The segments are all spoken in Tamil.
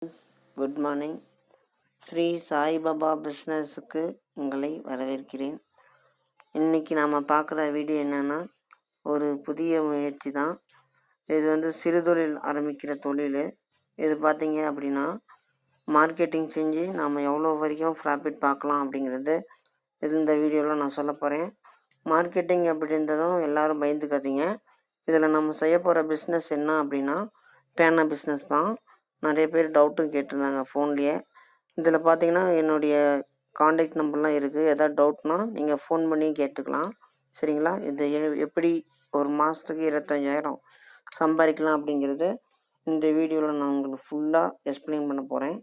Good morning. ஸ்ரீ சாய்பாபா பிஸ்னஸுக்கு உங்களை வரவேற்கிறேன். இன்றைக்கி நாம் பார்க்குற வீடியோ என்னென்னா, ஒரு புதிய முயற்சி தான். இது சிறுதொழில் ஆரம்பிக்கிற தொழில். இது பார்த்திங்க அப்படின்னா, மார்க்கெட்டிங் செஞ்சு நாம் எவ்வளோ வரைக்கும் ப்ராஃபிட் பார்க்கலாம் அப்படிங்கிறது இந்த வீடியோவில் நான் சொல்ல போகிறேன். மார்க்கெட்டிங் அப்படின்றதும் எல்லோரும் பயந்துக்காதீங்க. இதில் நம்ம செய்ய போகிற பிஸ்னஸ் என்ன அப்படின்னா, பேனா பிஸ்னஸ் தான். நிறைய பேர் டவுட்டும் கேட்டிருந்தாங்க ஃபோன்லேயே. இதில் பார்த்தீங்கன்னா என்னுடைய காண்டாக்ட் நம்பர்லாம் இருக்குது. எதாவது டவுட்னால் நீங்கள் ஃபோன் பண்ணி கேட்டுக்கலாம், சரிங்களா? இது எப்படி ஒரு மாதத்துக்கு 25,000 சம்பாதிக்கலாம் அப்படிங்கிறது இந்த வீடியோவில் நான் உங்களுக்கு ஃபுல்லாக எக்ஸ்பிளைன் பண்ண போகிறேன்.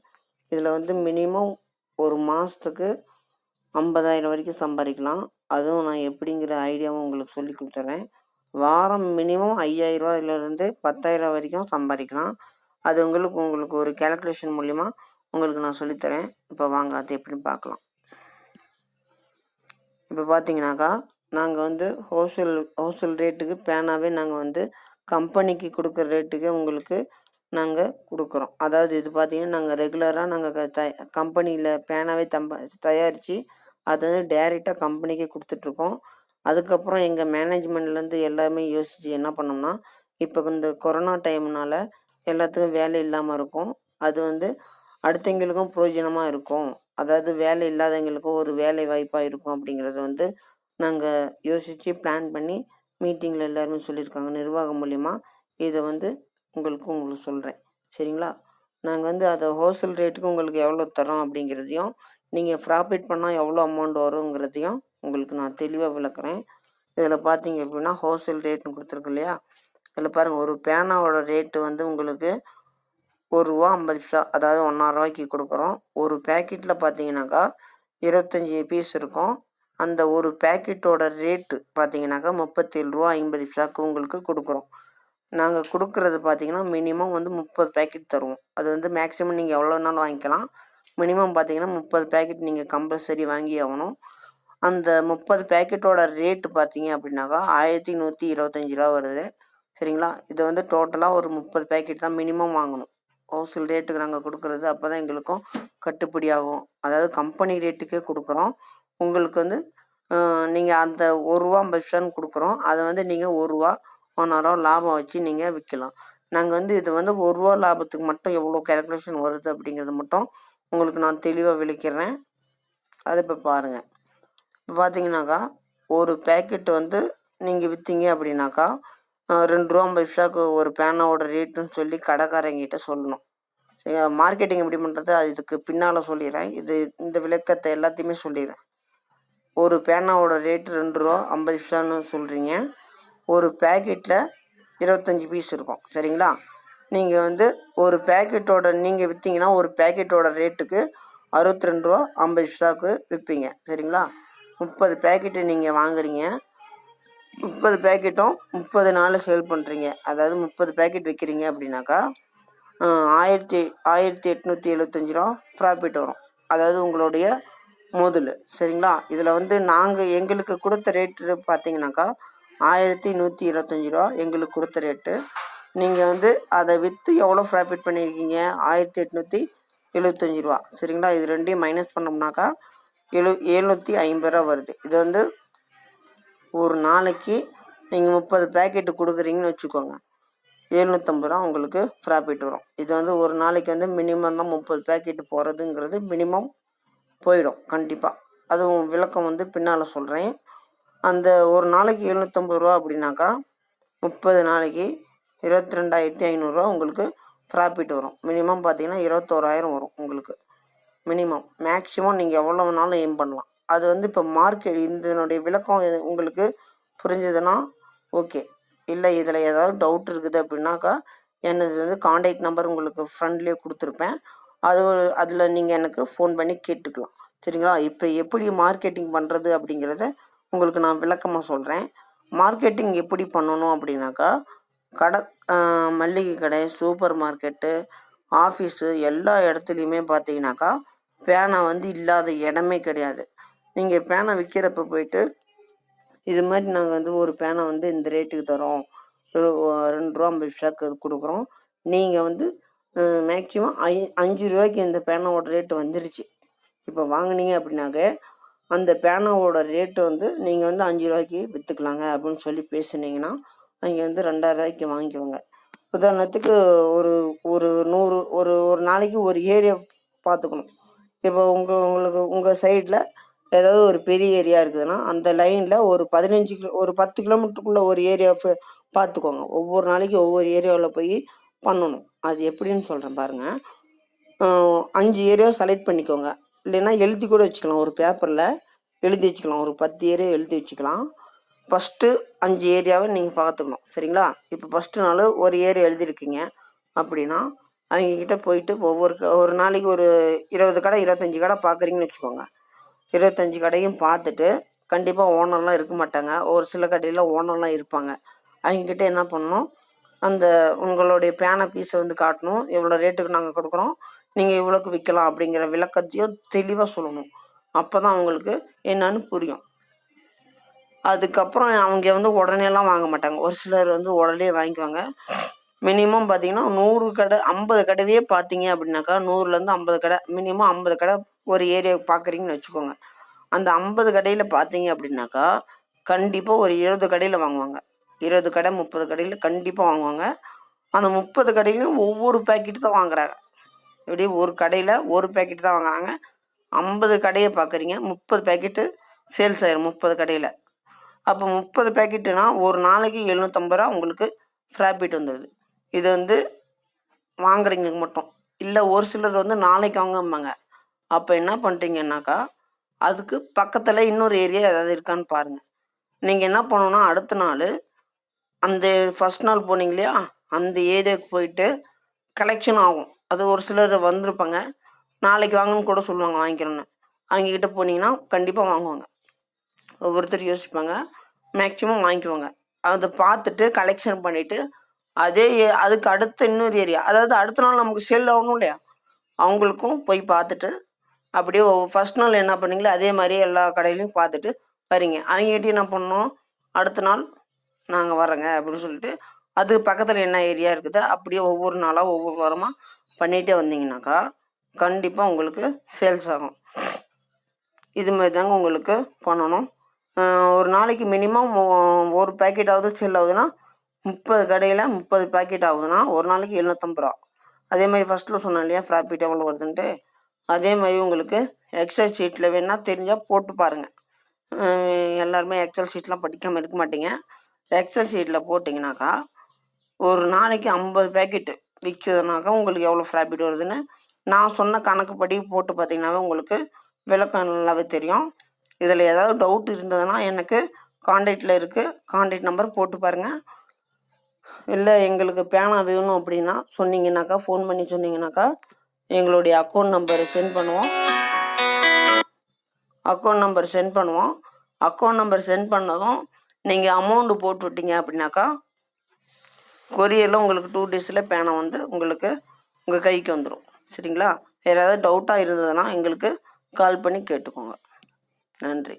இதில் மினிமம் ஒரு மாதத்துக்கு 50,000 வரைக்கும் சம்பாதிக்கலாம். அதுவும் நான் எப்படிங்கிற ஐடியாவும் உங்களுக்கு சொல்லி கொடுத்துட்றேன். வாரம் மினிமம் 5,000 10,000 வரைக்கும் சம்பாதிக்கலாம். அது உங்களுக்கு ஒரு கேல்குலேஷன் மூலிமா உங்களுக்கு நான் சொல்லித்தரேன். இப்போ வாங்க அது எப்படின்னு பார்க்கலாம். இப்போ பார்த்தீங்கன்னாக்கா, நாங்கள் ஹோல்சேல் ரேட்டுக்கு பேனாவே நாங்கள் கம்பெனிக்கு கொடுக்குற ரேட்டுக்கு உங்களுக்கு நாங்கள் கொடுக்குறோம். அதாவது இது பார்த்திங்கன்னா, நாங்கள் ரெகுலராக நாங்கள் கம்பெனியில் பேனாவே தயாரித்து அது டைரெக்டாக கம்பெனிக்கே கொடுத்துட்ருக்கோம். அதுக்கப்புறம் எங்கள் மேனேஜ்மெண்ட்லேருந்து எல்லாமே யோசித்து என்ன பண்ணோம்னா, இப்போ இந்த கொரோனா டைம்னால் எல்லாத்துக்கும் வேலை இல்லாமல் இருக்கும். அது அடுத்தவங்களுக்கும் பிரயோஜனமாக இருக்கும். அதாவது வேலை இல்லாதவங்களுக்கும் ஒரு வேலை வாய்ப்பாக இருக்கும் அப்படிங்கிறத நாங்கள் யோசித்து பிளான் பண்ணி மீட்டிங்கில் எல்லாருமே சொல்லியிருக்காங்க. நிர்வாகம் மூலிமா இதை உங்களுக்கு சொல்கிறேன், சரிங்களா? நாங்கள் அதை ஹோல்சேல் ரேட்டுக்கு உங்களுக்கு எவ்வளோ தரோம் அப்படிங்கிறதையும், நீங்கள் ப்ராஃபிட் பண்ணால் எவ்வளோ அமௌண்ட் வருங்கிறதையும் உங்களுக்கு நான் தெளிவாக விளக்குறேன். இதில் பார்த்தீங்க அப்படின்னா ஹோல்சேல் ரேட்டுன்னு கொடுத்துருக்கு இல்லையா? இதில் பாருங்கள், ஒரு பேனாவோட ரேட்டு உங்களுக்கு ₹1.50, அதாவது ₹1.50 கொடுக்குறோம். ஒரு பேக்கெட்டில் பார்த்தீங்கன்னாக்கா 25 பீஸ் இருக்கும். அந்த ஒரு பேக்கெட்டோட ரேட்டு பார்த்தீங்கன்னாக்கா ₹37.50 உங்களுக்கு கொடுக்குறோம். நாங்கள் கொடுக்குறது பார்த்தீங்கன்னா மினிமம் 30 பேக்கெட் தருவோம். அது மேக்ஸிமம் நீங்கள் எவ்வளோ நாளும் வாங்கிக்கலாம். மினிமம் பார்த்தீங்கன்னா 30 பேக்கெட் நீங்கள் கம்பல்சரி வாங்கி ஆகணும். அந்த 30 பேக்கெட்டோட ரேட்டு பார்த்தீங்க அப்படின்னாக்கா ₹1,125 வருது, சரிங்களா? இதை டோட்டலாக ஒரு 30 பேக்கெட் தான் மினிமம் வாங்கணும். ஹோல்சேல் ரேட்டுக்கு நாங்கள் கொடுக்குறது அப்போ தான் எங்களுக்கும் கட்டுப்படி ஆகும். அதாவது கம்பெனி ரேட்டுக்கே கொடுக்குறோம். உங்களுக்கு நீங்கள் அந்த ₹1.50 கொடுக்குறோம். அதை நீங்கள் ₹1 ₹1.5 லாபம் வச்சு நீங்கள் விற்கலாம். நாங்கள் இது ₹1 லாபத்துக்கு மட்டும் எவ்வளோ கேல்குலேஷன் வருது அப்படிங்கிறது மட்டும் உங்களுக்கு நான் தெளிவாக விளக்கிறேன். அதை இப்போ பாருங்கள். இப்போ பார்த்தீங்கன்னாக்கா, ஒரு பேக்கெட்டு நீங்கள் விற்றீங்க அப்படின்னாக்கா ₹2.50 ஒரு பேனாவோட ரேட்டுன்னு சொல்லி கடைக்காரங்கிட்ட சொல்லணும். மார்க்கெட்டிங் எப்படி பண்ணுறது அது இதுக்கு பின்னால் சொல்லிடுறேன். இந்த விளக்கத்தை எல்லாத்தையுமே சொல்லிடுறேன். ஒரு பேனாவோட ரேட்டு ₹2.50 சொல்கிறீங்க. ஒரு பேக்கெட்டில் 25 பீஸ் இருக்கும், சரிங்களா? நீங்கள் ஒரு பேக்கெட்டோட நீங்கள் விற்றீங்கன்னா ஒரு பேக்கெட்டோட ரேட்டுக்கு ₹62.50 விற்பீங்க, சரிங்களா? 30 பேக்கெட்டு நீங்கள் வாங்குறீங்க. 30 பேக்கெட்டும் 30 நாளில் சேல் பண்ணுறீங்க. அதாவது 30 பேக்கெட் விற்கிறீங்க அப்படின்னாக்கா ₹1,875 ப்ராஃபிட் வரும். அதாவது உங்களுடைய முதல், சரிங்களா? இதில் நாங்கள் எங்களுக்கு கொடுத்த ரேட்டு பார்த்தீங்கன்னாக்கா ₹1,125 எங்களுக்கு கொடுத்த ரேட்டு. நீங்கள் அதை விற்று எவ்வளோ ப்ராஃபிட் பண்ணியிருக்கீங்க? ₹1,875, சரிங்களா? இது ரெண்டையும் மைனஸ் பண்ணோம்னாக்கா ₹750 வருது. இது ஒரு நாளைக்கு நீங்கள் 30 பேக்கெட்டு கொடுக்குறீங்கன்னு வச்சுக்கோங்க, ₹750 உங்களுக்கு ப்ராஃபிட் வரும். இது ஒரு நாளைக்கு மினிமம் தான் 30 பேக்கெட்டு போகிறதுங்கிறது மினிமம் போயிடும் கண்டிப்பாக. அதுவும் விளக்கம் பின்னால் சொல்கிறேன். அந்த ஒரு நாளைக்கு ₹750 அப்படின்னாக்கா 30 நாளைக்கு 22,500 உங்களுக்கு ப்ராஃபிட் வரும். மினிமம் பார்த்தீங்கன்னா 21,000 வரும் உங்களுக்கு மினிமம். மேக்ஸிமம் நீங்கள் எவ்வளோ வேணாலும் எய்ம் பண்ணலாம். அது இப்போ மார்க்கெட் இதனுடைய விளக்கம் உங்களுக்கு புரிஞ்சதுன்னா ஓகே. இல்லை இதில் ஏதாவது டவுட் இருக்குது அப்படின்னாக்கா என்னது காண்டாக்ட் நம்பர் உங்களுக்கு ஃப்ரெண்ட்லேயே கொடுத்துருப்பேன். அதில் நீங்கள் எனக்கு ஃபோன் பண்ணி கேட்டுக்கலாம், சரிங்களா? இப்போ எப்படி மார்க்கெட்டிங் பண்ணுறது அப்படிங்கிறத உங்களுக்கு நான் விளக்கமாக சொல்கிறேன். மார்க்கெட்டிங் எப்படி பண்ணணும் அப்படின்னாக்கா, மளிகை கடை, சூப்பர் மார்க்கெட்டு, ஆஃபீஸு எல்லா இடத்துலையுமே பார்த்தீங்கன்னாக்கா பேனா இல்லாத இடமே கிடையாது. நீங்கள் பேனா விற்கிறப்ப போயிட்டு இது மாதிரி நாங்கள் ஒரு பேனா இந்த ரேட்டுக்கு தரோம், ₹2.50 கொடுக்குறோம். நீங்கள் மேக்ஸிமம் 5 ரூபாய்க்கு இந்த பேனாவோட ரேட்டு வந்துருச்சு. இப்போ வாங்கினீங்க அப்படின்னாக்க அந்த பேனாவோட ரேட்டு வந்து நீங்கள் வந்து 5 ரூபாய்க்கு விற்றுக்கலாங்க அப்படின்னு சொல்லி பேசுனீங்கன்னா அவங்க வந்து 2000 ரூபாய்க்கு வாங்கிக்குவாங்க. உதாரணத்துக்கு ஒரு ஒரு 100 ஒரு நாளைக்கு ஒரு ஏரியா பார்த்துக்கணும். இப்போ உங்கள் சைடில் ஏதாவது ஒரு பெரிய ஏரியா இருக்குதுன்னா அந்த லைனில் ஒரு 10 கிலோமீட்டருக்குள்ளே ஒரு ஏரியா பார்த்துக்கோங்க. ஒவ்வொரு நாளைக்கு ஒவ்வொரு ஏரியாவில் போய் பண்ணணும். அது எப்படின்னு சொல்கிறேன் பாருங்கள். 5 ஏரியா செலக்ட் பண்ணிக்கோங்க. இல்லைன்னா எழுதி கூட வச்சுக்கலாம். ஒரு பேப்பரில் எழுதி வச்சுக்கலாம். ஒரு 10 ஏரியா எழுதி வச்சுக்கலாம். ஃபஸ்ட்டு 5 ஏரியாவை நீங்கள் பார்த்துக்கணும். சரிங்களா? இப்போ ஃபஸ்ட்டு நாள் ஒரு ஏரியா எழுதியிருக்கீங்க அப்படின்னா அவங்கக்கிட்ட போயிட்டு ஒரு நாளைக்கு ஒரு 20 கடை 25 கடை பார்க்குறீங்கன்னு வச்சுக்கோங்க. 25 கடையும் பார்த்துட்டு கண்டிப்பாக ஓனர்லாம் இருக்க மாட்டாங்க. ஒரு சில கடையில் ஓனர்லாம் இருப்பாங்க. அவங்கக்கிட்ட என்ன பண்ணணும், அந்த உங்களுடைய பேனா பீஸை வந்து காட்டணும். எவ்வளோ ரேட்டுக்கு நாங்கள் கொடுக்குறோம், நீங்கள் இவ்வளோக்கு விற்கலாம் அப்படிங்கிற விளக்கத்தையும் தெளிவாக சொல்லணும். அப்போ தான் அவங்களுக்கு என்னன்னு புரியும். அதுக்கப்புறம் அவங்க வந்து உடனேலாம் வாங்க மாட்டாங்க. ஒரு சிலர் வந்து உடனே வாங்கிக்குவாங்க. மினிமம் பார்த்தீங்கன்னா 100 கடை 50 கடையே பார்த்தீங்க அப்படின்னாக்கா 100லேருந்து 50 கடை, மினிமம் 50 கடை ஒரு ஏரியா பார்க்குறீங்கன்னு வச்சுக்கோங்க. அந்த 50 கடையில் பார்த்தீங்க அப்படின்னாக்கா கண்டிப்பாக ஒரு 20 கடையில் வாங்குவாங்க. 20 கடை 30 கடையில் கண்டிப்பாக வாங்குவாங்க. அந்த 30 கடையிலையும் ஒவ்வொரு பேக்கெட்டு தான் வாங்குறாங்க. இப்படி ஒரு கடையில் ஒரு பேக்கெட்டு தான் வாங்குறாங்க. 50 கடையை பார்க்குறீங்க, 30 பேக்கெட்டு சேல்ஸ் ஆயிரும் 30 கடையில். அப்போ 30 பேக்கெட்டுனா ஒரு நாளைக்கு 750 ரூபா உங்களுக்கு ப்ராஃபிட் வந்துடுது. இது வந்து வாங்குறீங்களுக்கு மட்டும் இல்லை. ஒரு சிலர் வந்து நாளைக்கு வாங்குவாங்க. அப்போ என்ன பண்ணுறீங்கன்னாக்கா அதுக்கு பக்கத்தில் இன்னொரு ஏரியா ஏதாவது இருக்கான்னு பாருங்கள். நீங்கள் என்ன பண்ணணுன்னா அடுத்த நாள் அந்த ஃபஸ்ட் நாள் போனீங்க இல்லையா, அந்த ஏரியாவுக்கு போயிட்டு கலெக்ஷன் ஆகும். அது ஒரு சிலர் வந்திருப்பாங்க, நாளைக்கு வாங்கன்னு கூட சொல்லுவாங்க வாங்கிக்கிறோன்னு. அவங்கக்கிட்ட போனீங்கன்னா கண்டிப்பாக வாங்குவாங்க. ஒவ்வொருத்தர் யோசிப்பாங்க, மேக்ஸிமம் வாங்கிக்குவாங்க. அதை பார்த்துட்டு கலெக்ஷன் பண்ணிவிட்டு அதுக்கு அடுத்த இன்னொரு ஏரியா, அதாவது அடுத்த நாள் நமக்கு சேல் ஆகணும் இல்லையா, அவங்களுக்கும் போய் பார்த்துட்டு அப்படியே ஃபஸ்ட் நாள் என்ன பண்ணீங்களோ அதே மாதிரி எல்லா கடையிலையும் பார்த்துட்டு வரீங்க. அவங்ககிட்ட என்ன பண்ணணும், அடுத்த நாள் நாங்கள் வரேங்க அப்படின்னு சொல்லிட்டு அது பக்கத்தில் என்ன ஏரியா இருக்குது அப்படியே ஒவ்வொரு நாளாக ஒவ்வொரு வாரமாக பண்ணிகிட்டே வந்தீங்கன்னாக்கா கண்டிப்பாக உங்களுக்கு சேல்ஸ் ஆகும். இது மாதிரி தாங்க உங்களுக்கு பண்ணணும். ஒரு நாளைக்கு மினிமம் ஒரு பேக்கெட்டாவது சேல் ஆகுதுன்னா 30 கடையில் 30 பேக்கெட் ஆகுதுன்னா ஒரு நாளைக்கு 750 ரூபா. அதே மாதிரி ஃபஸ்ட்டில் சொன்னேன் இல்லையா ப்ராஃபிட் எவ்வளோ வருதுன்ட்டு, அதே மாதிரி உங்களுக்கு எக்ஸல் ஷீட்டில் வேணால் தெரிஞ்சால் போட்டு பாருங்கள். எல்லாருமே எக்ஸல் ஷீட்லாம் படிக்காமல் இருக்க மாட்டீங்க. எக்ஸல் ஷீட்டில் போட்டிங்கனாக்கா ஒரு நாளைக்கு 50 பேக்கெட்டு விற்குதுனாக்கா உங்களுக்கு எவ்வளோ ப்ராஃபிட் வருதுன்னு நான் சொன்ன கணக்குப்படி போட்டு பார்த்தீங்கன்னாவே உங்களுக்கு விளக்கம் நல்லாவே தெரியும். இதில் ஏதாவது டவுட் இருந்ததுன்னா எனக்கு கான்டாக்டில் இருக்குது, கான்டாக்ட் நம்பர் போட்டு பாருங்கள். இல்லை எங்களுக்கு பேனா வேணும் அப்படின்னா சொன்னீங்கன்னாக்கா, ஃபோன் பண்ணி சொன்னீங்கன்னாக்கா எங்களுடைய அக்கௌண்ட் நம்பரை சென்ட் பண்ணுவோம். அக்கௌண்ட் நம்பர் சென்ட் பண்ணதும் நீங்கள் அமௌண்ட்டு போட்டு விட்டீங்க அப்படின்னாக்கா கொரியரில் உங்களுக்கு 2 டேஸில் பேனா வந்து உங்களுக்கு உங்கள் கைக்கு வந்துடும். சரிங்களா? வேறு ஏதாவது டவுட்டாக இருந்ததுன்னா எங்களுக்கு கால் பண்ணி கேட்டுக்கோங்க. நன்றி.